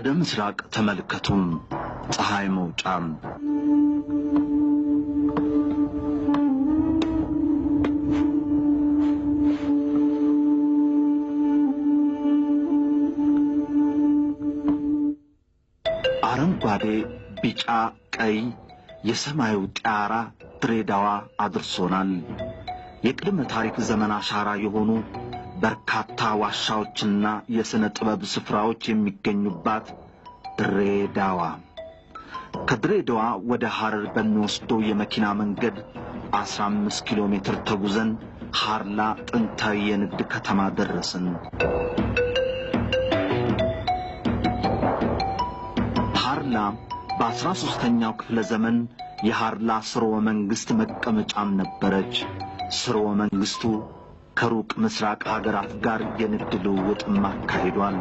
ወደ ምስራቅ ተመልከቱ ፀሐይ መውጫም አረንጓዴ ቢጫ ቀይ የሰማዩ ጣራ ድሬዳዋ አድርሶናል የቅድመ ታሪክ ዘመን አሻራ የሆኑ በርካታ ዋሻዎችና የስነ ጥበብ ስፍራዎች የሚገኙባት ድሬዳዋ ከድሬዳዋ ወደ ሐረር በሚወስደው የመኪና መንገድ 15 ኪሎ ሜትር ተጉዘን ሐርላ ጥንታዊ የንግድ ከተማ ደረስን ሐርላ በ13ኛው ክፍለ ዘመን የሐርላ ስርወ መንግስት መቀመጫም ነበረች ስርወ መንግስቱ ከሩቅ ምስራቅ ሀገራት ጋር የንግድ ልውውጥ ማካሄዷል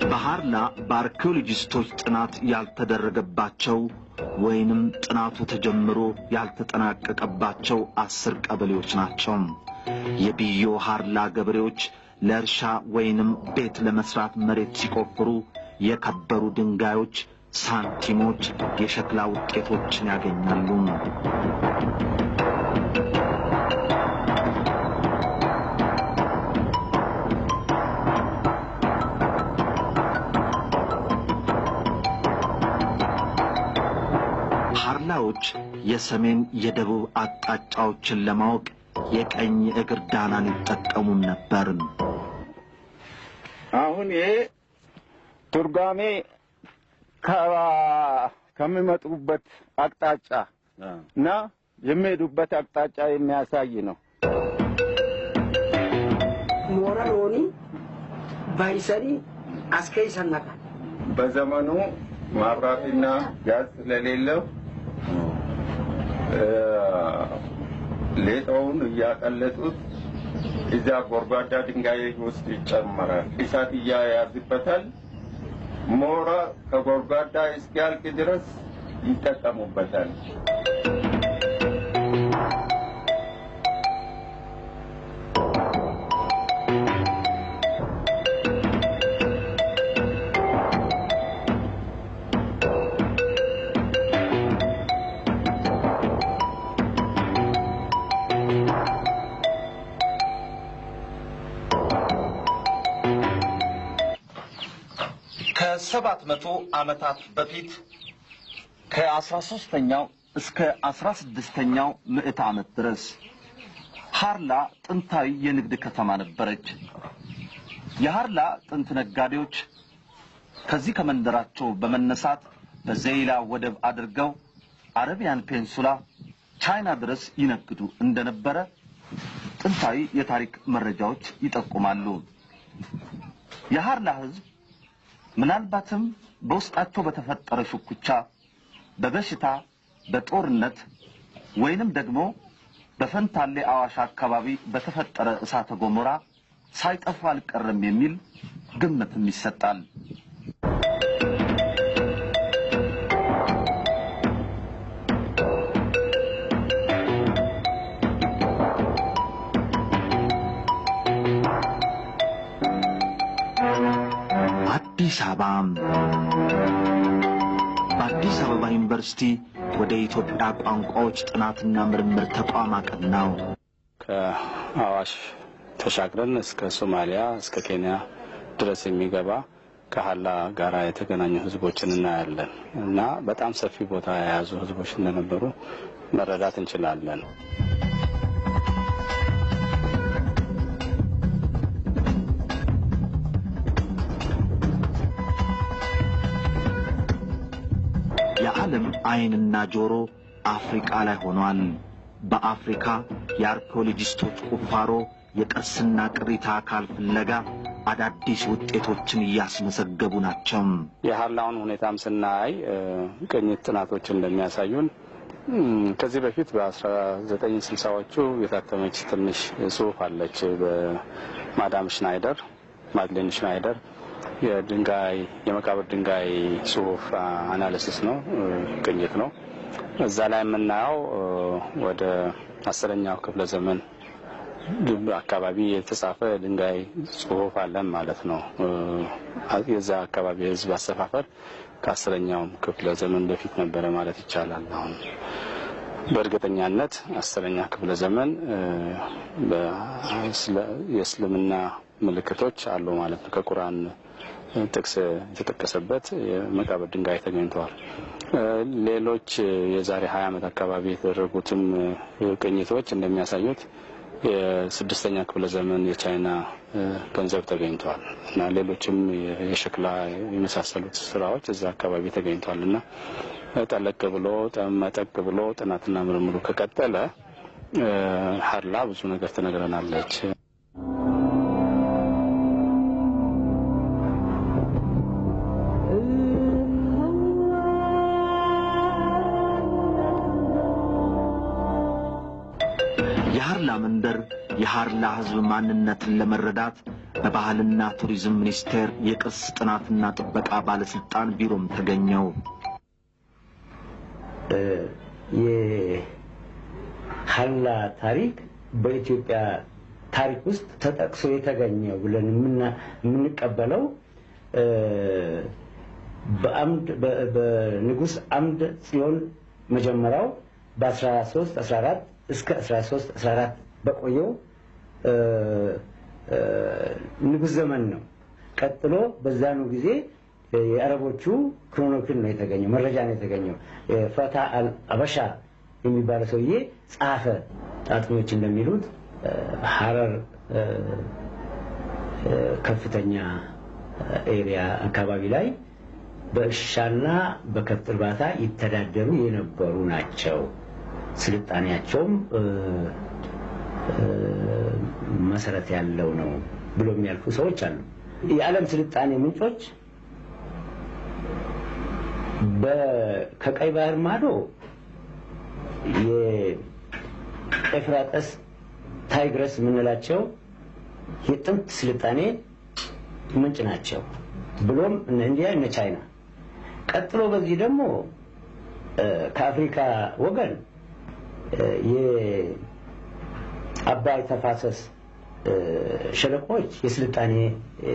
በሐርላ በአርኪኦሎጂስቶች ጥናት ያልተደረገባቸው ወይንም ጥናቱ ተጀምሮ ያልተጠናቀቀባቸው 10 ቀበሌዎች ናቸው የቢዮ ሐርላ ገበሬዎች ለእርሻ ወይንም ቤት ለመስራት መሬት ሲቆፍሩ የከበሩ ድንጋዮች ሳንቲሞች የሸክላ ውጤቶችን ያገኛሉ ሐርላዎች የሰሜን የደቡብ አቅጣጫዎችን ለማወቅ የቀኝ እግር ዳናን ይጠቀሙ ነበር አሁን ይሄ ቱርጋሜ ከሚመጡበት አቅጣጫና የሚሄዱበት አቅጣጫ የሚያሳይ ነው ሞራሎኒ ባይሰሪ አስከይሰናካ በዘመኑ ማብራትና ጋዝ ስለሌለው ሌጣውን ያቀለጡት እዛ ጎርጓዳ ድንጋይ ውስጥ ይጨመራል እሳት ያያዝበታል ሞራ ከጎርጓዳ እስኪያልቅ ድረስ ይጠቀሙበታል ከ700 ዓመታት በፊት ከ13ኛው እስከ 16ኛው ምዕተ ዓመት ድረስ ሐርላ ጥንታዊ የንግድ ከተማ ነበረች የሐርላ ጥንት ነጋዴዎች ከዚህ ከመንደራቸው በመነሳት በዘይላ ወደብ አድርገው አረቢያን ፔንሱላ ቻይና ድረስ ይነግዱ እንደነበረ ጥንታዊ የታሪክ መረጃዎች ይጠቁማሉ የሐርላ ህዝብ ምናልባትም በውስጣቸው በተፈጠረ ሽኩቻ በበሽታ በጦርነት ወይንም ደግሞ በፈንታሌ አዋሽ አካባቢ በተፈጠረ እሳተ ገሞራ ሳይጠፋ አልቀረም የሚል ግምትም ይሰጣል አዲስ አበባ ዩኒቨርሲቲ ወደ ኢትዮጵያ ቋንቋዎች ጥናትና ምርምር ተቋም አቀናው ከአዋሽ ተሻግረን እስከ ሶማሊያ እስከ ኬንያ ድረስ የሚገባ ከሐርላ ጋራ የተገናኙ ህዝቦችን እናያለን እና በጣም ሰፊ ቦታ የያዙ ህዝቦች እንደነበሩ መረዳት እንችላለን የዓለም አይንና ጆሮ አፍሪካ ላይ ሆኗል በአፍሪካ የአርኪኦሎጂስቶች ቁፋሮ የቅርስና ቅሪታ አካል ፍለጋ አዳዲስ ውጤቶችን ያስመሰገቡ ናቸው የሐርላውን ሁኔታም ስናይ ቅኝት ጥናቶች እንደሚያሳዩን ከዚህ በፊት በ1960ዎቹ የታተመች ትንሽ ጽሑፍ አለች በማዳም ሽናይደር ማድሌን ሽናይደር የድንጋይ የመቃብር ድንጋይ ጽሁፍ አናሊሲስ ነው ቅኝት ነው እዛ ላይ የምናየው ወደ 10ኛው ክፍለ ዘመን አካባቢ የተጻፈ ድንጋይ ጽሁፍ አለን ማለት ነው የዛ አካባቢ ህዝብ አሰፋፈር ከ10ኛው ክፍለ ዘመን በፊት ነበር ማለት ይቻላል አሁን በእርግጠኛነት 10ኛ ክፍለ ዘመን የእስልምና ምልክቶች አሉ ማለት ነው ከቁርአን ጥቅስ የተጠቀሰበት የመቃብር ድንጋይ ተገኝቷል ሌሎች የዛሬ 20 ዓመት አካባቢ የተደረጉትም ቅኝቶች እንደሚያሳዩት የ6ኛ ክፍለ ዘመን የቻይና ገንዘብ ተገኝቷል እና ሌሎችም የሸክላ የመሳሰሉት ስራዎች እዛ አካባቢ ተገኝቷልና ጠለቅ ብሎ መጠቅ ብሎ ጥናትና ምርምሩ ከቀጠለ ሐርላ ብዙ ነገር ተነግረናለች የሐርላ መንደር የሐርላ ህዝብ ማንነትን ለመረዳት በባህልና ቱሪዝም ሚኒስቴር የቅርስ ጥናትና ጥበቃ ባለስልጣን ቢሮም ተገኘው የሐርላ ታሪክ በኢትዮጵያ ታሪክ ውስጥ ተጠቅሶ የተገኘው ብለን የምንቀበለው በንጉስ አምደ ጽዮን መጀመሪያው በ1314 እስከ 1314 በቆየው ንጉስ ዘመን ነው ቀጥሎ በዛኑ ጊዜ የአረቦቹ ክሮኖክን ነው የተገኘው መረጃ ነው የተገኘው ፈታ አልአበሻ የሚባለው ሰውዬ ጻፈ አጥኞች እንደሚሉት ሐረር ከፍተኛ ኤሪያ አካባቢ ላይ በእርሻና በከብት እርባታ ይተዳደሩ የነበሩ ናቸው ስልጣኔያቸውም መሰረት ያለው ነው ብሎ የሚያልፉ ሰዎች አሉ የዓለም ስልጣኔ ምንጮች ከቀይ ባህር ማዶ የኤፍራጥስ ታይግረስ ምንላቸው የጥንት ስልጣኔ ምንጭ ናቸው ብሎም እነ ኢንዲያ እነ ቻይና ቀጥሎ በዚህ ደግሞ ከአፍሪካ ወገን የአባይ ተፋሰስ ሸለቆች የስልጣኔ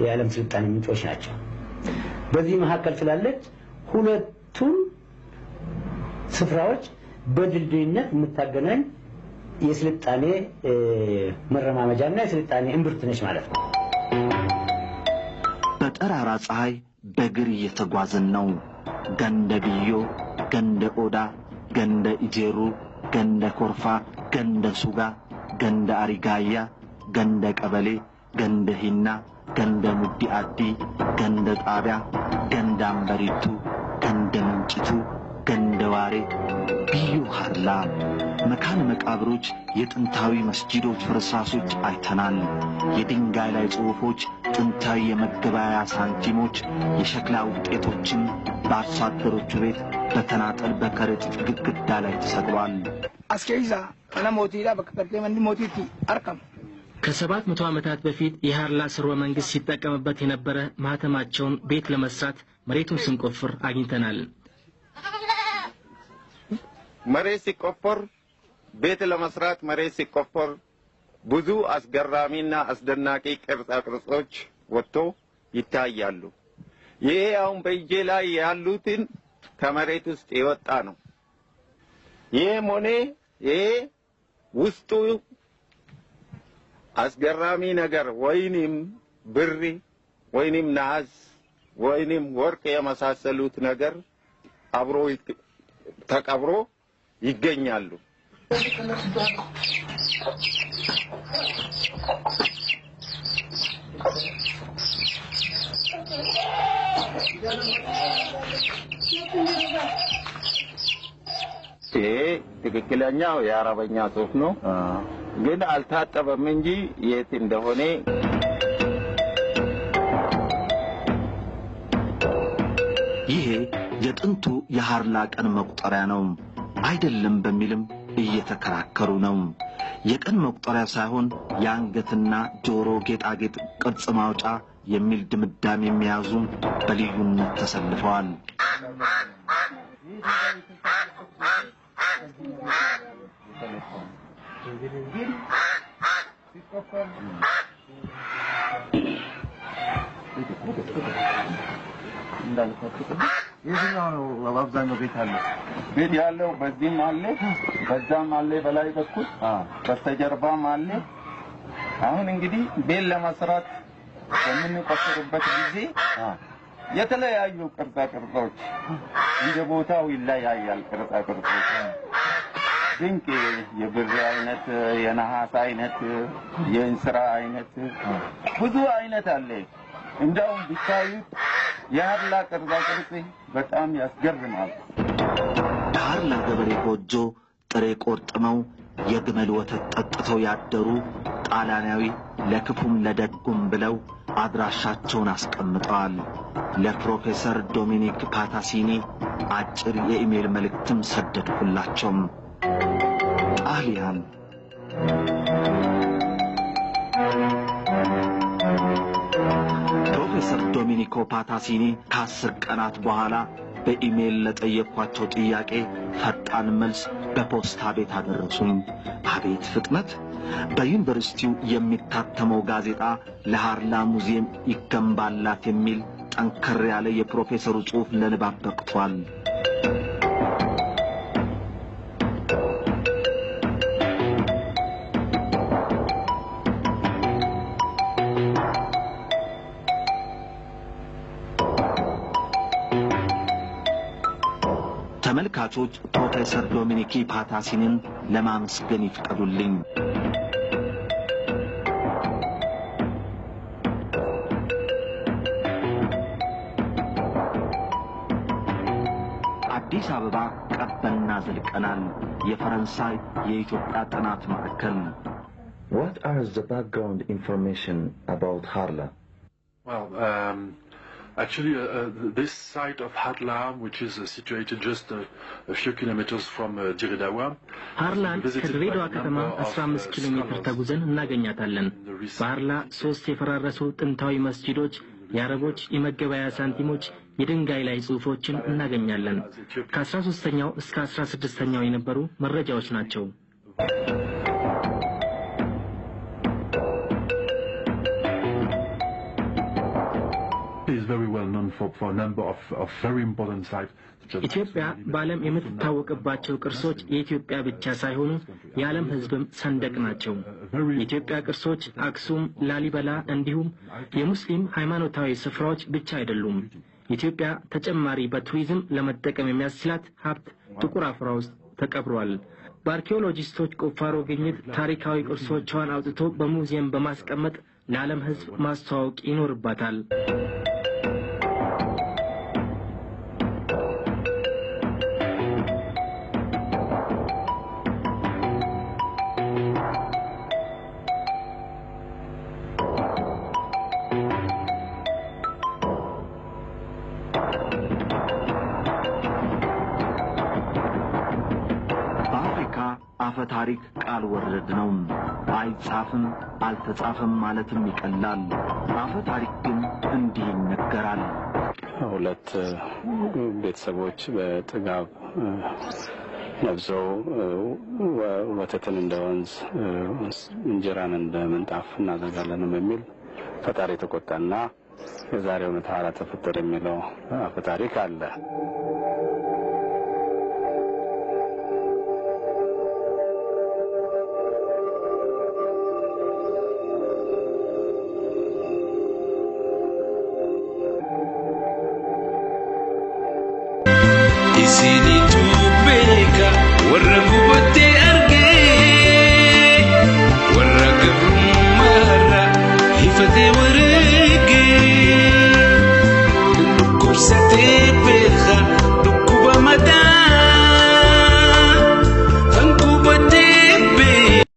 የዓለም ስልጣኔ ምንጮች ናቸው በዚህ መካከል ስላለች ሁለቱም ስፍራዎች በድልድይነት የምታገናኝ የስልጣኔ መረማመጃና የስልጣኔ እምብርት ነች ማለት ነው በጠራራ ፀሐይ በእግር እየተጓዝን ነው ገንደ ብዮ ገንደ ኦዳ ገንደ ኢጄሩ ገንደ ኮርፋ ገንደ ሱጋ ገንደ አሪጋያ ገንደ ቀበሌ ገንደ ሂና ገንደ ሙዲ አዲ ገንደ ጣቢያ ገንደ አንበሪቱ ገንደ ምንጭቱ ገንደ ዋሬ ቢዩ ሐርላ መካነ መቃብሮች የጥንታዊ መስጂዶች ፍርስራሾች አይተናል የድንጋይ ላይ ጽሑፎች ጥንታዊ የመገበያያ ሳንቲሞች የሸክላ ውጤቶችን በአርሶ አደሮቹ ቤት በተናጠል በከረጢት ግድግዳ ላይ ተሰቅሏል አስከይዛ ለሞቲላ በከተማ ሞቲቲ አርካም ከ700 ዓመታት በፊት የሐርላ ስርወ መንግስት ሲጠቀምበት የነበረ ማህተማቸውን ቤት ለመስራት መሬቱን ስንቆፍር አግኝተናል መሬት ሲቆፈር ቤት ለመስራት መሬት ሲቆፈር ብዙ አስገራሚና አስደናቂ ቅርጻ ቅርጾች ወጥቶ ይታያሉ ይሄ አሁን በእጄ ላይ ያሉትን ከመሬት ውስጥ የወጣ ነው ይሄ ሞኔ ይሄ ውስጡ አስገራሚ ነገር ወይንም ብር ወይንም ናስ ወይንም ወርቅ የመሳሰሉት ነገር አብሮ ተቀብሮ ይገኛሉ ይሄ ትክክለኛው የአረበኛ ጽሑፍ ነው ግን አልታጠበም እንጂ የት እንደሆነ ይሄ የጥንቱ የሐርላ ቀን መቁጠሪያ ነው አይደለም በሚልም እየተከራከሩ ነው የቀን መቁጠሪያ ሳይሆን የአንገትና ጆሮ ጌጣጌጥ ቅርጽ ማውጫ የሚል ድምዳሜ የሚያዙም በልዩነት ተሰልፈዋል። ቤት ያለው በዚህም አለ በዛም አለ በላይ በኩል በስተጀርባም አለ። አሁን እንግዲህ ቤት ለመስራት በምንቆፍርበት ጊዜ የተለያዩ ቅርጻ ቅርጾች እንደ ቦታው ይለያያል። ቅርጻ ቅርጾች ድንቅ የብር አይነት፣ የነሐስ አይነት፣ የእንስራ አይነት ብዙ አይነት አለ። እንደውም ቢታዩት የሀርላ ቅርጻ ቅርጽ በጣም ያስገርማል። ሀርላ ገበሬ ጎጆ ጥሬ ቆርጥመው የግመል ወተት ጠጥተው ያደሩ ጣሊያናዊ ለክፉም ለደጉም ብለው አድራሻቸውን አስቀምጠዋል። ለፕሮፌሰር ዶሚኒክ ፓታሲኒ አጭር የኢሜል መልእክትም ሰደድኩላቸው። ጣሊያን ፕሮፌሰር ዶሚኒኮ ፓታሲኒ ከ10 ቀናት በኋላ በኢሜል ለጠየኳቸው ጥያቄ ፈጣን መልስ በፖስታ ቤት አደረሱኝ። አቤት ፍጥነት! በዩኒቨርሲቲው የሚታተመው ጋዜጣ ለሃርላ ሙዚየም ይገንባላት የሚል ጠንከር ያለ የፕሮፌሰሩ ጽሑፍ ለንባብ በቅቷል። ተመልካቾች ፕሮፌሰር ዶሚኒክ ፓታሲኒን ለማመስገን ይፍቀዱልኝ። አዲስ አበባ ቀበና ዘልቀናል። የፈረንሳይ የኢትዮጵያ ጥናት ማዕከል። What are the background information about Harla? Well, actually, this site of Harla, which is situated just a few kilometers from Diridawa, ሃርላን ከድሬዳዋ ከተማ 15 ኪሎ ሜትር ተጉዘን እናገኛታለን። በሃርላ 3 የፈራረሱ ጥንታዊ መስጂዶች፣ የአረቦች የመገበያ ሳንቲሞች፣ የድንጋይ ላይ ጽሑፎችን እናገኛለን። ከ13ኛው እስከ 16ኛው የነበሩ መረጃዎች ናቸው። very well known for a number of very important sites. ኢትዮጵያ በዓለም የምትታወቅባቸው ቅርሶች የኢትዮጵያ ብቻ ሳይሆኑ የዓለም ሕዝብም ሰንደቅ ናቸው። የኢትዮጵያ ቅርሶች አክሱም፣ ላሊበላ እንዲሁም የሙስሊም ሃይማኖታዊ ስፍራዎች ብቻ አይደሉም። ኢትዮጵያ ተጨማሪ በቱሪዝም ለመጠቀም የሚያስችላት ሀብት ጥቁር አፍራ ውስጥ ተቀብሯል። በአርኪኦሎጂስቶች ቁፋሮ ግኝት ታሪካዊ ቅርሶቿን አውጥቶ በሙዚየም በማስቀመጥ ለዓለም ሕዝብ ማስተዋወቅ ይኖርባታል። አፈ ታሪክ ቃል ወረድ ነው። አይጻፍም አልተጻፈም ማለትም ይቀላል። አፈ ታሪክ ግን እንዲህ ይነገራል። ሁለት ቤተሰቦች በጥጋብ ነብዘው ወተትን እንደ ወንዝ እንጀራን እንደ ምንጣፍ እናዘጋለን በሚል ፈጣሪ ተቆጣና የዛሬው መታራ ተፈጠረ የሚለው አፈ ታሪክ አለ። Isinitu beka warra